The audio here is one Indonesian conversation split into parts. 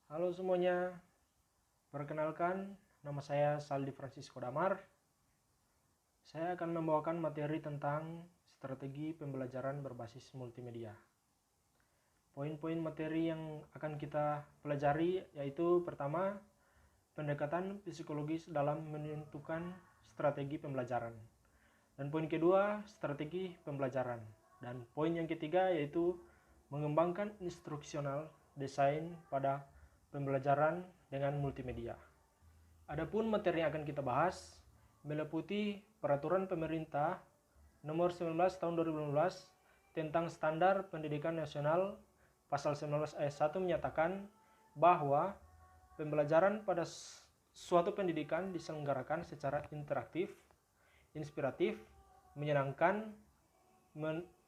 Halo semuanya, perkenalkan nama saya Saldi Francisco Damar. Saya akan membawakan materi tentang strategi pembelajaran berbasis multimedia. Poin-poin materi yang akan kita pelajari yaitu pertama, pendekatan psikologis dalam menentukan strategi pembelajaran. Dan poin kedua, strategi pembelajaran. Dan poin yang ketiga yaitu mengembangkan instruksional desain pada pembelajaran dengan multimedia. Adapun materi yang akan kita bahas meliputi Peraturan Pemerintah Nomor 19 Tahun 2015 tentang Standar Pendidikan Nasional. Pasal 19 ayat 1 menyatakan bahwa pembelajaran pada suatu pendidikan diselenggarakan secara interaktif, inspiratif, menyenangkan,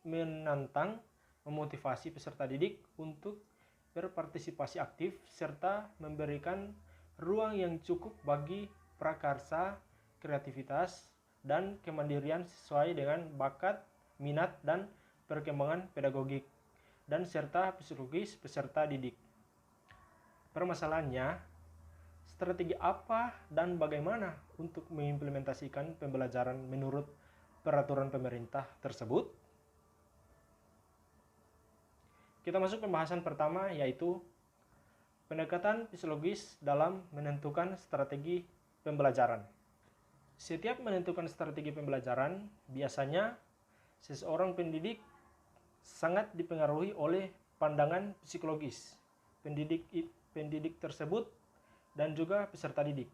menantang, memotivasi peserta didik untuk berpartisipasi aktif, serta memberikan ruang yang cukup bagi prakarsa, kreativitas, dan kemandirian sesuai dengan bakat, minat, dan perkembangan pedagogik, dan serta psikologis peserta didik. Permasalahannya, strategi apa dan bagaimana untuk mengimplementasikan pembelajaran menurut peraturan pemerintah tersebut? Kita masuk pembahasan pertama, yaitu pendekatan psikologis dalam menentukan strategi pembelajaran. Setiap menentukan strategi pembelajaran, biasanya seseorang pendidik sangat dipengaruhi oleh pandangan psikologis pendidik tersebut dan juga peserta didik.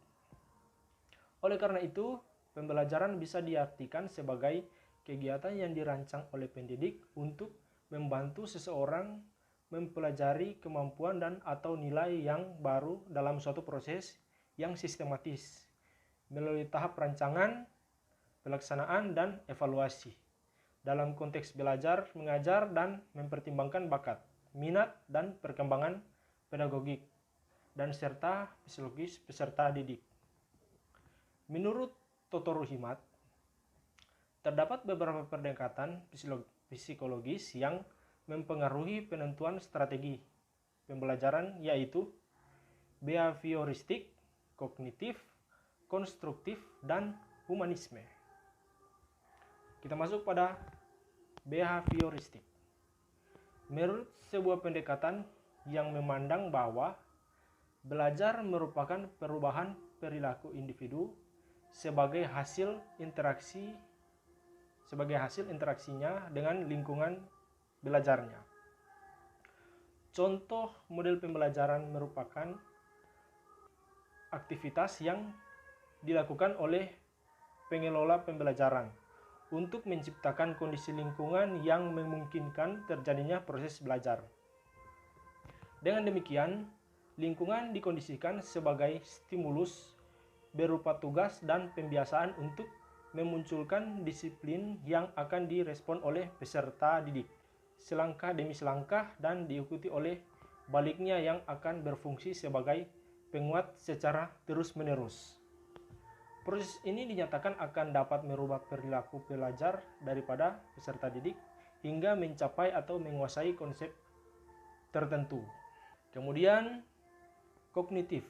Oleh karena itu, pembelajaran bisa diartikan sebagai kegiatan yang dirancang oleh pendidik untuk membantu seseorang mempelajari kemampuan dan atau nilai yang baru dalam suatu proses yang sistematis melalui tahap rancangan, pelaksanaan, dan evaluasi dalam konteks belajar, mengajar, dan mempertimbangkan bakat, minat, dan perkembangan pedagogik dan serta psikologis peserta didik. Menurut Totoro Himat, terdapat beberapa pendekatan psikologis yang mempengaruhi penentuan strategi pembelajaran, yaitu behavioristik, kognitif, konstruktif, dan humanisme. Kita masuk pada behavioristik. Menurut sebuah pendekatan yang memandang bahwa belajar merupakan perubahan perilaku individu sebagai hasil interaksinya dengan lingkungan belajarnya. Contoh model pembelajaran merupakan aktivitas yang dilakukan oleh pengelola pembelajaran untuk menciptakan kondisi lingkungan yang memungkinkan terjadinya proses belajar. Dengan demikian, lingkungan dikondisikan sebagai stimulus berupa tugas dan pembiasaan untuk memunculkan disiplin yang akan direspon oleh peserta didik selangkah demi selangkah dan diikuti oleh baliknya yang akan berfungsi sebagai penguat secara terus-menerus. Proses ini dinyatakan akan dapat merubah perilaku pelajar daripada peserta didik hingga mencapai atau menguasai konsep tertentu. Kemudian, kognitif.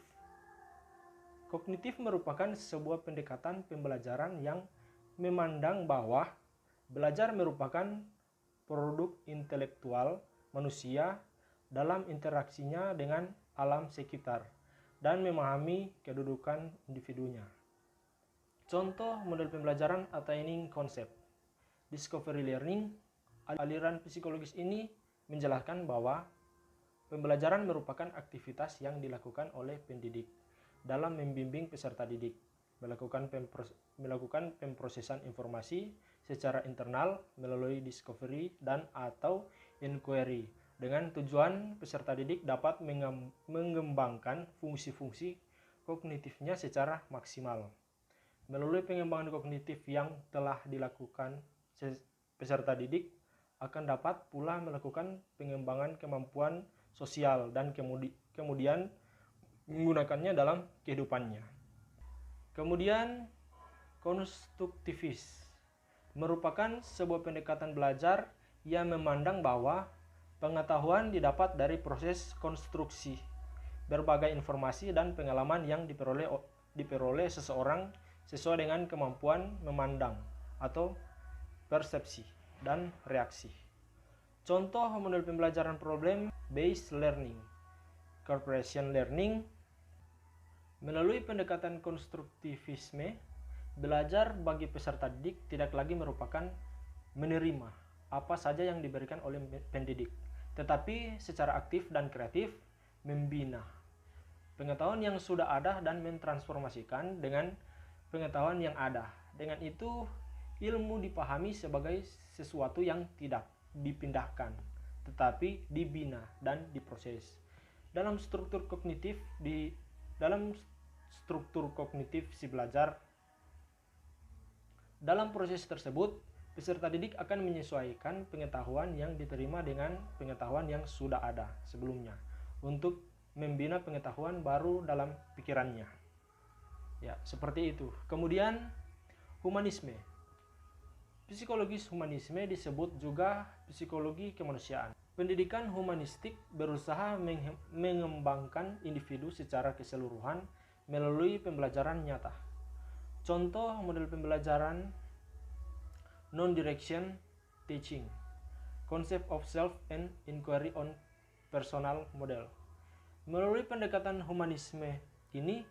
Kognitif merupakan sebuah pendekatan pembelajaran yang memandang bahwa belajar merupakan produk intelektual manusia dalam interaksinya dengan alam sekitar dan memahami kedudukan individunya. Contoh model pembelajaran attaining concept. Discovery learning, aliran psikologis ini menjelaskan bahwa pembelajaran merupakan aktivitas yang dilakukan oleh pendidik dalam membimbing peserta didik, melakukan pemrosesan informasi secara internal melalui discovery dan atau inquiry dengan tujuan peserta didik dapat mengembangkan fungsi-fungsi kognitifnya secara maksimal. Melalui pengembangan kognitif yang telah dilakukan, peserta didik akan dapat pula melakukan pengembangan kemampuan sosial dan kemudian menggunakannya dalam kehidupannya. Kemudian, konstruktivis merupakan sebuah pendekatan belajar yang memandang bahwa pengetahuan didapat dari proses konstruksi berbagai informasi dan pengalaman yang diperoleh seseorang sesuai dengan kemampuan memandang atau persepsi dan reaksi. Contoh model pembelajaran problem-based learning, cooperation learning. Melalui pendekatan konstruktivisme, belajar bagi peserta didik tidak lagi merupakan menerima apa saja yang diberikan oleh pendidik, tetapi secara aktif dan kreatif membina pengetahuan yang sudah ada dan mentransformasikan dengan pengetahuan yang ada. Dengan itu, ilmu dipahami sebagai sesuatu yang tidak dipindahkan, tetapi dibina dan diproses. Dalam struktur kognitif si belajar, dalam proses tersebut, peserta didik akan menyesuaikan pengetahuan yang diterima dengan pengetahuan yang sudah ada sebelumnya untuk membina pengetahuan baru dalam pikirannya. Ya, seperti itu. Kemudian, humanisme. Psikologis humanisme disebut juga psikologi kemanusiaan. Pendidikan humanistik berusaha mengembangkan individu secara keseluruhan melalui pembelajaran nyata. Contoh model pembelajaran non-direction teaching, concept of self and inquiry on personal model. Melalui pendekatan humanisme ini,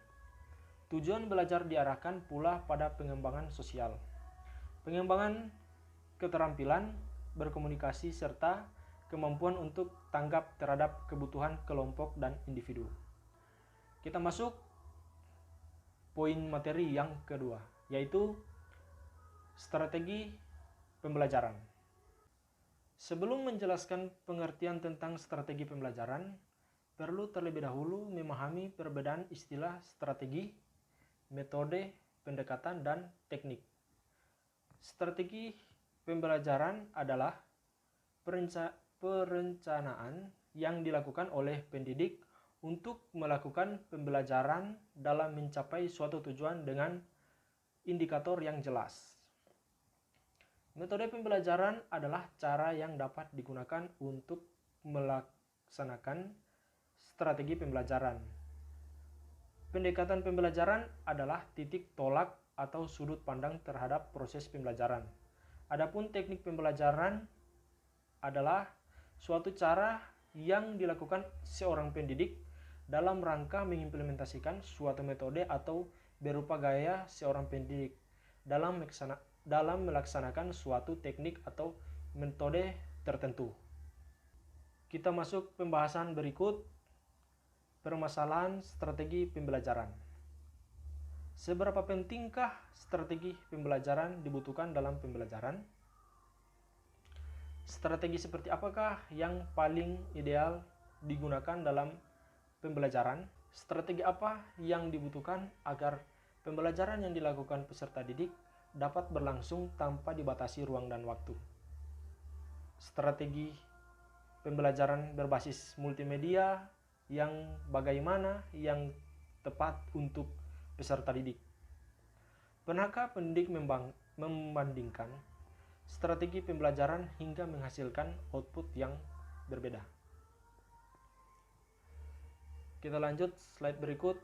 tujuan belajar diarahkan pula pada pengembangan sosial, pengembangan keterampilan berkomunikasi, serta kemampuan untuk tanggap terhadap kebutuhan kelompok dan individu. Kita masuk poin materi yang kedua, yaitu strategi pembelajaran. Sebelum menjelaskan pengertian tentang strategi pembelajaran, perlu terlebih dahulu memahami perbedaan istilah strategi, metode, pendekatan, dan teknik. Strategi pembelajaran adalah perencanaan yang dilakukan oleh pendidik untuk melakukan pembelajaran dalam mencapai suatu tujuan dengan indikator yang jelas. Metode pembelajaran adalah cara yang dapat digunakan untuk melaksanakan strategi pembelajaran. Pendekatan pembelajaran adalah titik tolak atau sudut pandang terhadap proses pembelajaran. Adapun teknik pembelajaran adalah suatu cara yang dilakukan seorang pendidik dalam rangka mengimplementasikan suatu metode atau berupa gaya seorang pendidik dalam melaksanakan suatu teknik atau metode tertentu. Kita masuk pembahasan berikut. Permasalahan strategi pembelajaran. Seberapa pentingkah strategi pembelajaran dibutuhkan dalam pembelajaran? Strategi seperti apakah yang paling ideal digunakan dalam pembelajaran? Strategi apa yang dibutuhkan agar pembelajaran yang dilakukan peserta didik dapat berlangsung tanpa dibatasi ruang dan waktu? Strategi pembelajaran berbasis multimedia yang bagaimana yang tepat untuk peserta didik? Pernahkah pendidik membandingkan strategi pembelajaran hingga menghasilkan output yang berbeda? Kita lanjut slide berikut.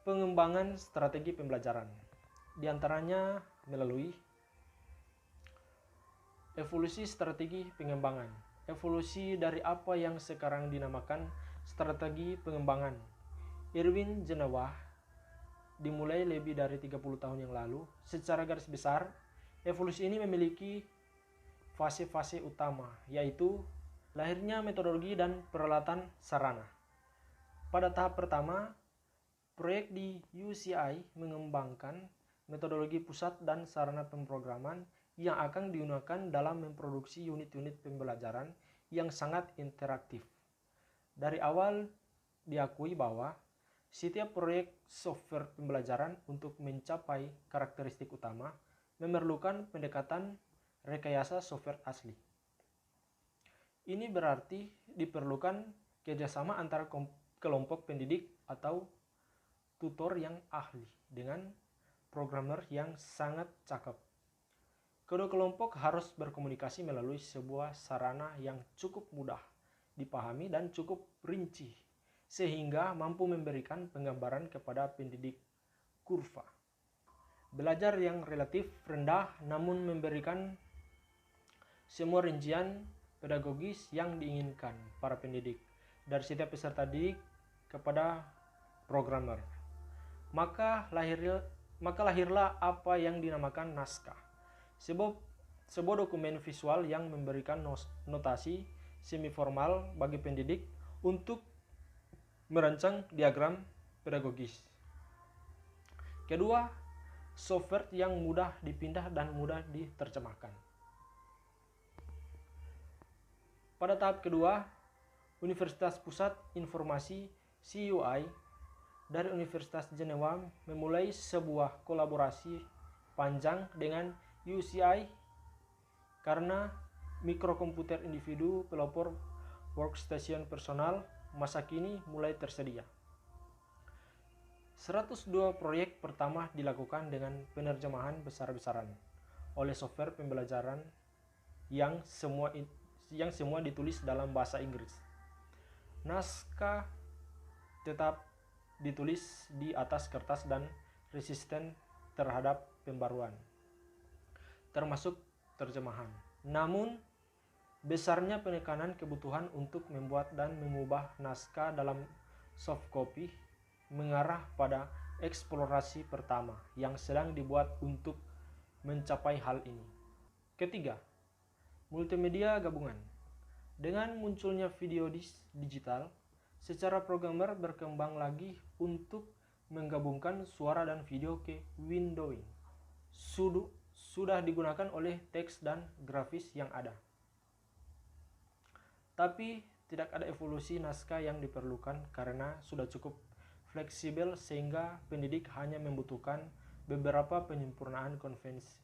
Pengembangan strategi pembelajaran, di antaranya melalui evolusi strategi pengembangan. Evolusi dari apa yang sekarang dinamakan strategi pengembangan Irwin Genewa dimulai lebih dari 30 tahun yang lalu. Secara garis besar, evolusi ini memiliki fase-fase utama, yaitu lahirnya metodologi dan peralatan sarana. Pada tahap pertama, proyek di UCI mengembangkan metodologi pusat dan sarana pemrograman yang akan digunakan dalam memproduksi unit-unit pembelajaran yang sangat interaktif. Dari awal diakui bahwa setiap proyek software pembelajaran untuk mencapai karakteristik utama memerlukan pendekatan rekayasa software asli. Ini berarti diperlukan kerjasama antara kelompok pendidik atau tutor yang ahli dengan programmer yang sangat cakep. Kedua kelompok harus berkomunikasi melalui sebuah sarana yang cukup mudah dipahami dan cukup rinci, sehingga mampu memberikan penggambaran kepada pendidik. Kurva belajar yang relatif rendah namun memberikan semua rincian pedagogis yang diinginkan para pendidik dari setiap peserta didik kepada programmer. Maka lahirlah apa yang dinamakan naskah, sebuah dokumen visual yang memberikan notasi semi-formal bagi pendidik untuk merancang diagram pedagogis. Kedua, software yang mudah dipindah dan mudah diterjemahkan. Pada tahap kedua, Universitas Pusat Informasi CUI dari Universitas Jenewa memulai sebuah kolaborasi panjang dengan UCI karena mikrokomputer individu pelopor workstation personal masa kini mulai tersedia. 102 proyek pertama dilakukan dengan penerjemahan besar-besaran oleh software pembelajaran yang semua ditulis dalam bahasa Inggris. Naskah tetap ditulis di atas kertas dan resisten terhadap pembaruan, termasuk terjemahan. Namun, besarnya penekanan kebutuhan untuk membuat dan mengubah naskah dalam soft copy mengarah pada eksplorasi pertama yang sedang dibuat untuk mencapai hal ini. Ketiga, multimedia gabungan. Dengan munculnya video digital, secara programmer berkembang lagi untuk menggabungkan suara dan video ke windowing. Sudah digunakan oleh teks dan grafis yang ada. Tapi tidak ada evolusi naskah yang diperlukan karena sudah cukup fleksibel sehingga pendidik hanya membutuhkan beberapa penyempurnaan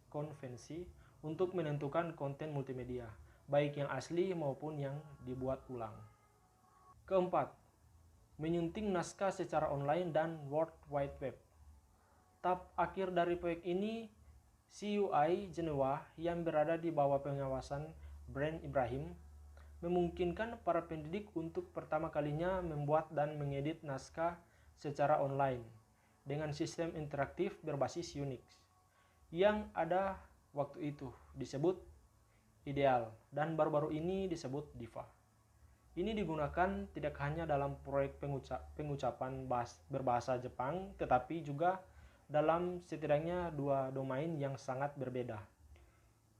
konvensi untuk menentukan konten multimedia, baik yang asli maupun yang dibuat ulang. Keempat, menyunting naskah secara online dan World Wide Web. Tahap akhir dari proyek ini, CUI Jenewa yang berada di bawah pengawasan Brand Ibrahim memungkinkan para pendidik untuk pertama kalinya membuat dan mengedit naskah secara online dengan sistem interaktif berbasis Unix yang ada waktu itu disebut Ideal dan baru-baru ini disebut Diva. Ini digunakan tidak hanya dalam proyek pengucapan berbahasa Jepang, tetapi juga dalam setidaknya 2 domain yang sangat berbeda.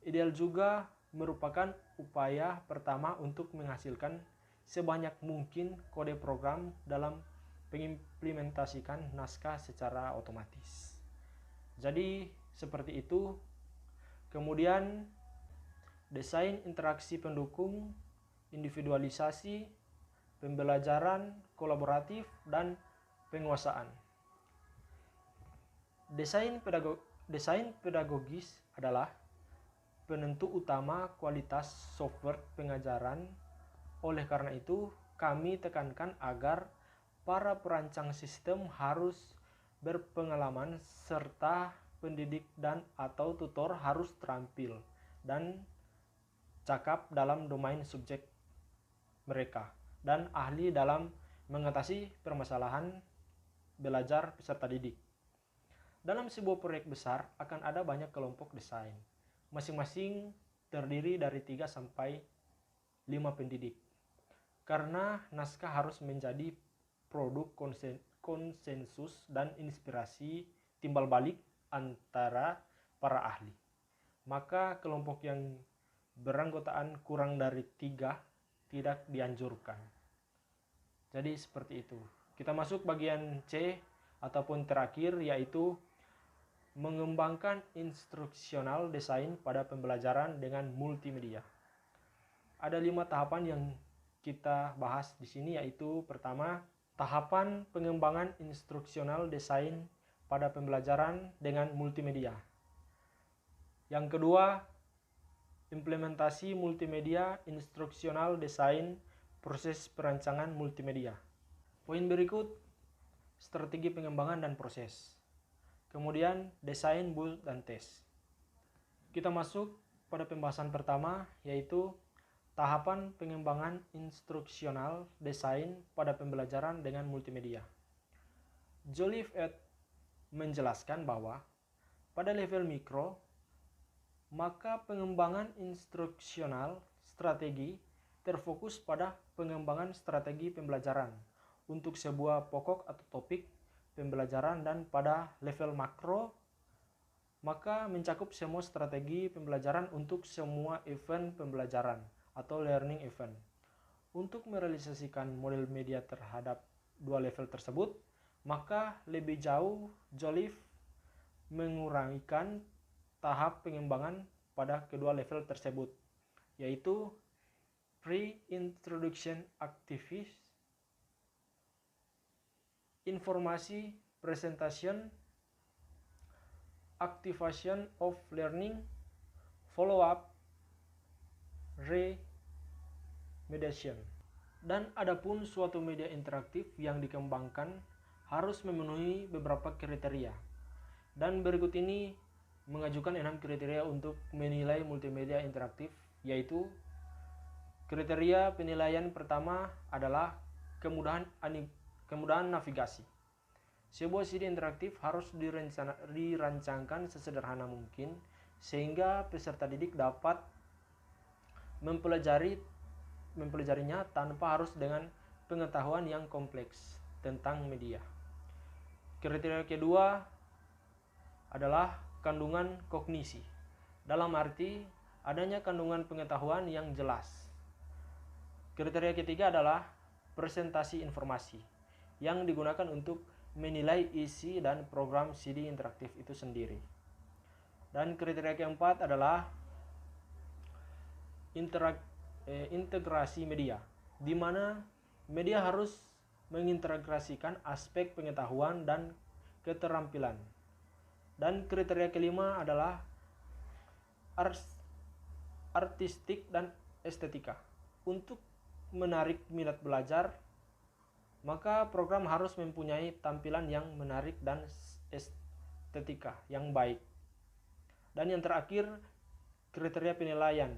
Ideal juga merupakan upaya pertama untuk menghasilkan sebanyak mungkin kode program dalam mengimplementasikan naskah secara otomatis. Jadi seperti itu. Kemudian desain interaksi pendukung, individualisasi, pembelajaran kolaboratif, dan penguasaan. Desain pedagogis adalah penentu utama kualitas software pengajaran. Oleh karena itu, kami tekankan agar para perancang sistem harus berpengalaman serta pendidik dan atau tutor harus terampil dan cakap dalam domain subjek mereka dan ahli dalam mengatasi permasalahan belajar peserta didik. Dalam sebuah proyek besar akan ada banyak kelompok desain. Masing-masing terdiri dari 3 sampai 5 pendidik. Karena naskah harus menjadi produk konsensus dan inspirasi timbal balik antara para ahli. Maka kelompok yang beranggotaan kurang dari 3 tidak dianjurkan. Jadi seperti itu. Kita masuk bagian C ataupun terakhir, yaitu mengembangkan instruksional desain pada pembelajaran dengan multimedia. Ada 5 tahapan yang kita bahas di sini, yaitu pertama, tahapan pengembangan instruksional desain pada pembelajaran dengan multimedia. Yang kedua, implementasi multimedia instruksional desain proses perancangan multimedia. Poin berikut, strategi pengembangan dan proses. Kemudian, desain, build, dan tes. Kita masuk pada pembahasan pertama, yaitu tahapan pengembangan instruksional desain pada pembelajaran dengan multimedia. Joliffe et menjelaskan bahwa pada level mikro, maka pengembangan instruksional strategi terfokus pada pengembangan strategi pembelajaran untuk sebuah pokok atau topik pembelajaran, dan pada level makro, maka mencakup semua strategi pembelajaran untuk semua event pembelajaran atau learning event. Untuk merealisasikan model media terhadap dua level tersebut, maka lebih jauh Joliffe mengurangikan tahap pengembangan pada kedua level tersebut, yaitu pre-introduction activities, informasi presentation, activation of learning, follow-up, remediation. Dan adapun suatu media interaktif yang dikembangkan harus memenuhi beberapa kriteria. Dan berikut ini mengajukan 6 kriteria untuk menilai multimedia interaktif, yaitu kriteria penilaian pertama adalah kemudahan navigasi. Sebuah CD interaktif harus dirancangkan sesederhana mungkin sehingga peserta didik dapat mempelajarinya tanpa harus dengan pengetahuan yang kompleks tentang media. Kriteria kedua adalah kandungan kognisi, dalam arti adanya kandungan pengetahuan yang jelas. Kriteria ketiga adalah presentasi informasi yang digunakan untuk menilai isi dan program CD interaktif itu sendiri. Dan kriteria keempat adalah integrasi media, di mana media harus mengintegrasikan aspek pengetahuan dan keterampilan. Dan kriteria kelima adalah artistik dan estetika. Untuk menarik minat belajar, maka program harus mempunyai tampilan yang menarik dan estetika yang baik. Dan yang terakhir, kriteria penilaian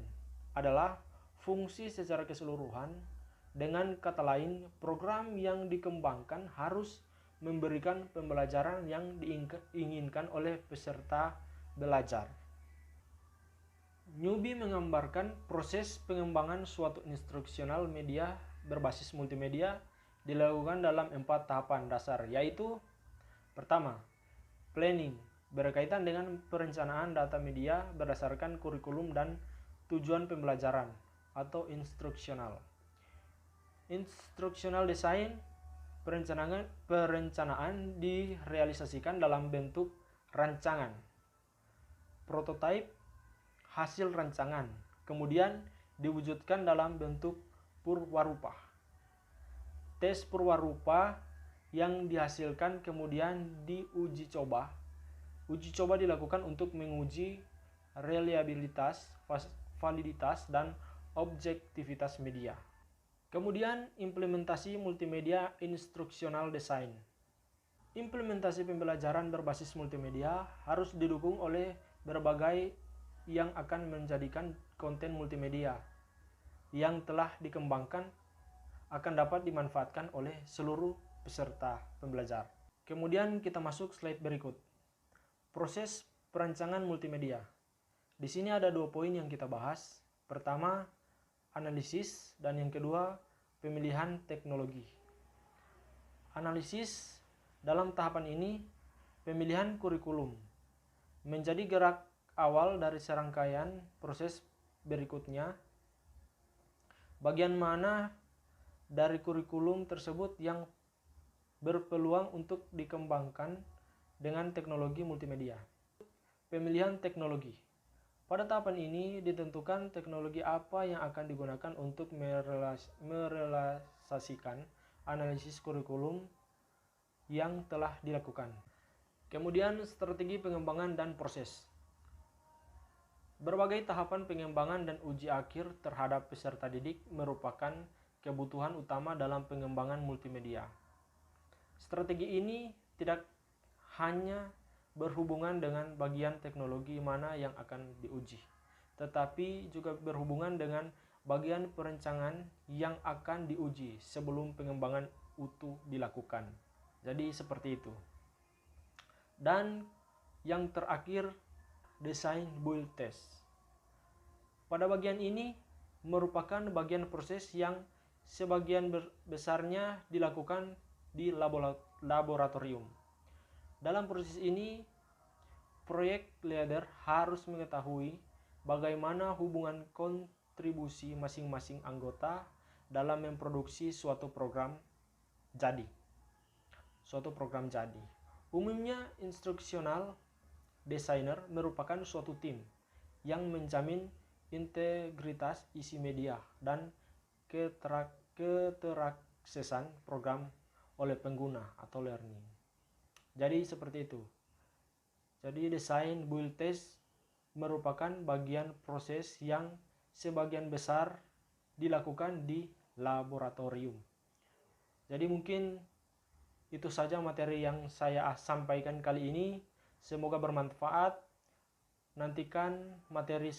adalah fungsi secara keseluruhan. Dengan kata lain, program yang dikembangkan harus memberikan pembelajaran yang diinginkan oleh peserta belajar. Newby menggambarkan proses pengembangan suatu instruksional media berbasis multimedia dilakukan dalam 4 tahapan dasar, yaitu pertama, planning, berkaitan dengan perencanaan data media berdasarkan kurikulum dan tujuan pembelajaran atau instruksional. Instructional design, perencanaan direalisasikan dalam bentuk rancangan, prototype, hasil rancangan, kemudian diwujudkan dalam bentuk purwarupa. Tes purwarupa yang dihasilkan kemudian diuji coba. Uji coba dilakukan untuk menguji reliabilitas, validitas, dan objektivitas media. Kemudian implementasi multimedia instruksional design. Implementasi pembelajaran berbasis multimedia harus didukung oleh berbagai yang akan menjadikan konten multimedia yang telah dikembangkan akan dapat dimanfaatkan oleh seluruh peserta pembelajar. Kemudian kita masuk slide berikut. Proses perancangan multimedia. Di sini ada 2 poin yang kita bahas. Pertama, analisis, dan yang kedua, pemilihan teknologi. Analisis dalam tahapan ini, pemilihan kurikulum menjadi gerak awal dari serangkaian proses berikutnya. Bagian mana dari kurikulum tersebut yang berpeluang untuk dikembangkan dengan teknologi multimedia. Pemilihan teknologi. Pada tahapan ini ditentukan teknologi apa yang akan digunakan untuk merealisasikan analisis kurikulum yang telah dilakukan. Kemudian strategi pengembangan dan proses. Berbagai tahapan pengembangan dan uji akhir terhadap peserta didik merupakan kebutuhan utama dalam pengembangan multimedia. Strategi ini tidak hanya berhubungan dengan bagian teknologi mana yang akan diuji, tetapi juga berhubungan dengan bagian perencanaan yang akan diuji sebelum pengembangan utuh dilakukan. Jadi seperti itu. Dan yang terakhir, desain build test. Pada bagian ini merupakan bagian proses yang sebagian besarnya dilakukan di laboratorium. Dalam proses ini, proyek leader harus mengetahui bagaimana hubungan kontribusi masing-masing anggota dalam memproduksi suatu program jadi. Umumnya instruksional designer merupakan suatu tim yang menjamin integritas isi media dan keteraksesan program oleh pengguna atau learning. Jadi seperti itu. Jadi desain build test merupakan bagian proses yang sebagian besar dilakukan di laboratorium. Jadi mungkin itu saja materi yang saya sampaikan kali ini. Semoga bermanfaat. Nantikan materi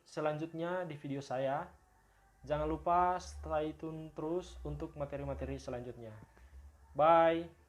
selanjutnya di video saya. Jangan lupa stay tune terus untuk materi-materi selanjutnya. Bye.